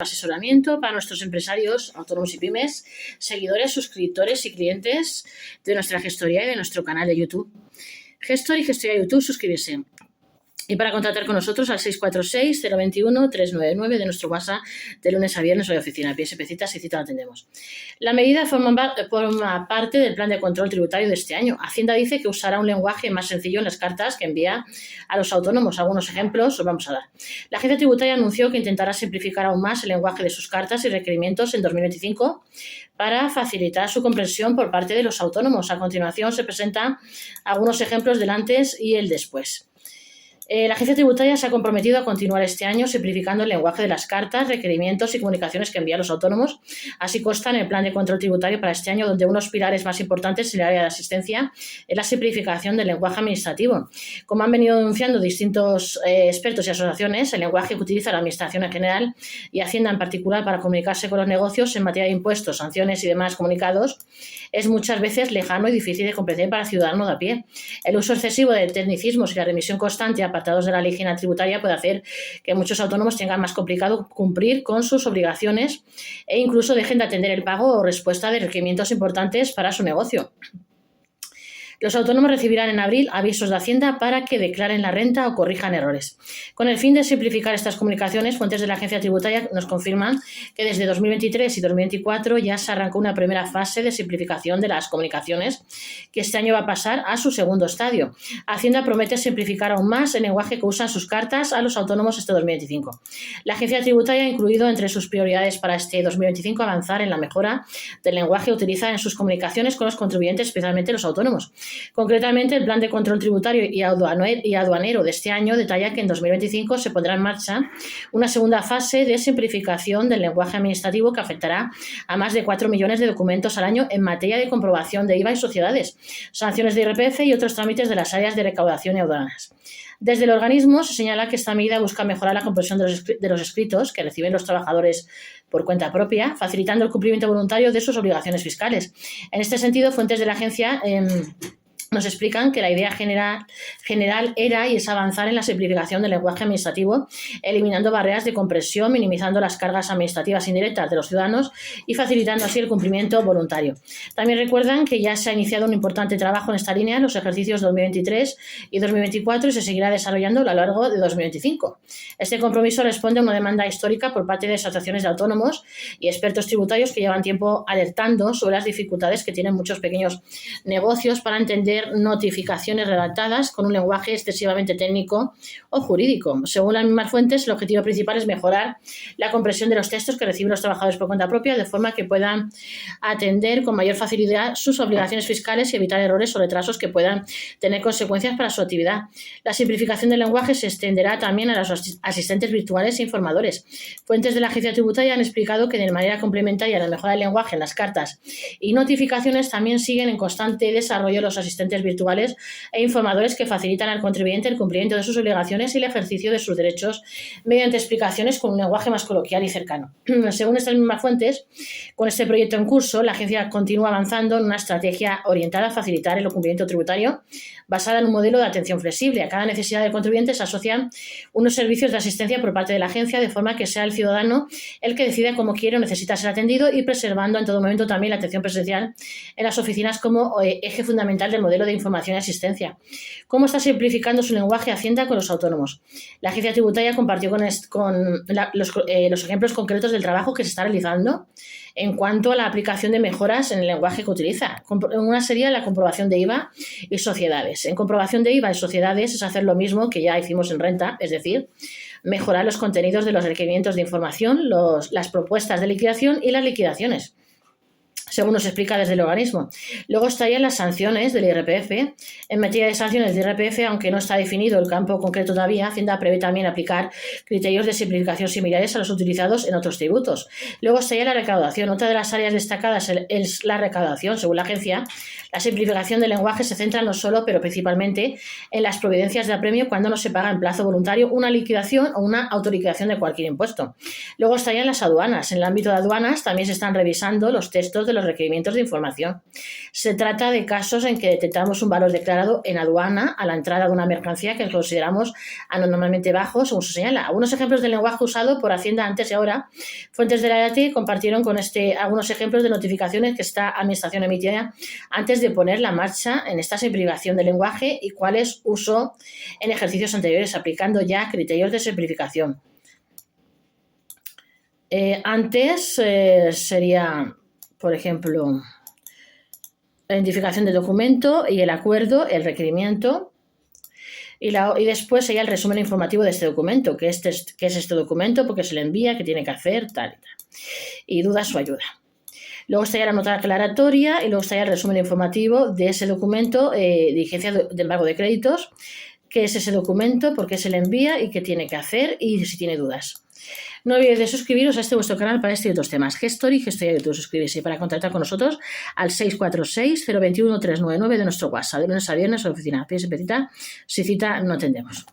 Asesoramiento para nuestros empresarios, autónomos y pymes, seguidores, suscriptores y clientes de nuestra gestoría y de nuestro canal de YouTube. Gestor y gestoría YouTube, suscribirse. Y para contactar con nosotros al 646-021-399 de nuestro WhatsApp de lunes a viernes o de oficina. PSP citas y cita lo atendemos. La medida forma parte del plan de control tributario de este año. Hacienda dice que usará un lenguaje más sencillo en las cartas que envía a los autónomos. Algunos ejemplos os vamos a dar. La agencia tributaria anunció que intentará simplificar aún más el lenguaje de sus cartas y requerimientos en 2025 para facilitar su comprensión por parte de los autónomos. A continuación se presentan algunos ejemplos del antes y el después. La agencia tributaria se ha comprometido a continuar este año simplificando el lenguaje de las cartas, requerimientos y comunicaciones que envía a los autónomos. Así consta en el plan de control tributario para este año, donde unos pilares más importantes en el área de asistencia es la simplificación del lenguaje administrativo. Como han venido denunciando distintos expertos y asociaciones, el lenguaje que utiliza la Administración en general y Hacienda en particular para comunicarse con los negocios en materia de impuestos, sanciones y demás comunicados es muchas veces lejano y difícil de comprender para el ciudadano de a pie. El uso excesivo de tecnicismos y la remisión constante a apartados de la ley general tributaria puede hacer que muchos autónomos tengan más complicado cumplir con sus obligaciones e incluso dejen de atender el pago o respuesta de requerimientos importantes para su negocio. Los autónomos recibirán en abril avisos de Hacienda para que declaren la renta o corrijan errores. Con el fin de simplificar estas comunicaciones, fuentes de la agencia tributaria nos confirman que desde 2023 y 2024 ya se arrancó una primera fase de simplificación de las comunicaciones, que este año va a pasar a su segundo estadio. Hacienda promete simplificar aún más el lenguaje que usan sus cartas a los autónomos este 2025. La agencia tributaria ha incluido entre sus prioridades para este 2025 avanzar en la mejora del lenguaje que utiliza en sus comunicaciones con los contribuyentes, especialmente los autónomos. Concretamente, el plan de control tributario y aduanero de este año detalla que en 2025 se pondrá en marcha una segunda fase de simplificación del lenguaje administrativo que afectará a más de 4 millones de documentos al año en materia de comprobación de IVA y sociedades, sanciones de IRPF y otros trámites de las áreas de recaudación y aduanas. Desde el organismo se señala que esta medida busca mejorar la comprensión de los escritos que reciben los trabajadores por cuenta propia, facilitando el cumplimiento voluntario de sus obligaciones fiscales. En este sentido, fuentes de la agencia nos explican que la idea general era y es avanzar en la simplificación del lenguaje administrativo, eliminando barreras de comprensión, minimizando las cargas administrativas indirectas de los ciudadanos y facilitando así el cumplimiento voluntario. También recuerdan que ya se ha iniciado un importante trabajo en esta línea en los ejercicios 2023 y 2024 y se seguirá desarrollando a lo largo de 2025. Este compromiso responde a una demanda histórica por parte de asociaciones de autónomos y expertos tributarios que llevan tiempo alertando sobre las dificultades que tienen muchos pequeños negocios para entender notificaciones redactadas con un lenguaje excesivamente técnico o jurídico. Según las mismas fuentes, el objetivo principal es mejorar la comprensión de los textos que reciben los trabajadores por cuenta propia, de forma que puedan atender con mayor facilidad sus obligaciones fiscales y evitar errores o retrasos que puedan tener consecuencias para su actividad. La simplificación del lenguaje se extenderá también a los asistentes virtuales e informadores. Fuentes de la agencia tributaria han explicado que de manera complementaria a la mejora del lenguaje en las cartas y notificaciones también siguen en constante desarrollo los asistentes virtuales e informadores que facilitan al contribuyente el cumplimiento de sus obligaciones y el ejercicio de sus derechos mediante explicaciones con un lenguaje más coloquial y cercano. Según estas mismas fuentes, con este proyecto en curso, la agencia continúa avanzando en una estrategia orientada a facilitar el cumplimiento tributario basada en un modelo de atención flexible. A cada necesidad del contribuyente se asocian unos servicios de asistencia por parte de la agencia, de forma que sea el ciudadano el que decida cómo quiere o necesita ser atendido y preservando en todo momento también la atención presencial en las oficinas como eje fundamental del modelo de información y asistencia. ¿Cómo está simplificando su lenguaje Hacienda con los autónomos? La agencia tributaria compartió los ejemplos concretos del trabajo que se está realizando en cuanto a la aplicación de mejoras en el lenguaje que utiliza. Una sería la comprobación de IVA y sociedades. En comprobación de IVA y sociedades es hacer lo mismo que ya hicimos en renta, es decir, mejorar los contenidos de los requerimientos de información, las propuestas de liquidación y las liquidaciones, según nos explica desde el organismo. Luego estarían las sanciones del IRPF. En materia de sanciones del IRPF, aunque no está definido el campo concreto todavía, Hacienda prevé también aplicar criterios de simplificación similares a los utilizados en otros tributos. Luego estaría la recaudación. Otra de las áreas destacadas es la recaudación. Según la agencia, la simplificación del lenguaje se centra no solo, pero principalmente en las providencias de apremio cuando no se paga en plazo voluntario una liquidación o una autoliquidación de cualquier impuesto. Luego estarían las aduanas. En el ámbito de aduanas también se están revisando los textos de los requerimientos de información. Se trata de casos en que detectamos un valor declarado en aduana a la entrada de una mercancía que consideramos anormalmente bajo, según se señala. Algunos ejemplos del lenguaje usado por Hacienda antes y ahora. Fuentes de la DATI compartieron con algunos ejemplos de notificaciones que esta administración emitía antes de poner la marcha en esta simplificación del lenguaje y cuáles usó en ejercicios anteriores, aplicando ya criterios de simplificación. Antes sería, por ejemplo, la identificación del documento y el acuerdo, el requerimiento, y después sería el resumen informativo de este documento, qué es este documento, por qué se le envía, qué tiene que hacer, tal y tal, y dudas o ayuda. Luego estaría la nota aclaratoria y luego estaría el resumen informativo de ese documento, diligencia de embargo de créditos, qué es ese documento, por qué se le envía y qué tiene que hacer y si tiene dudas. No olvidéis de suscribiros a vuestro canal para este y otros temas. Gestory y Gestoría YouTube. Suscribirse para contactar con nosotros al 646-021-399 de nuestro WhatsApp. De lunes a viernes a la oficina. Pies y petita. Si cita, no atendemos.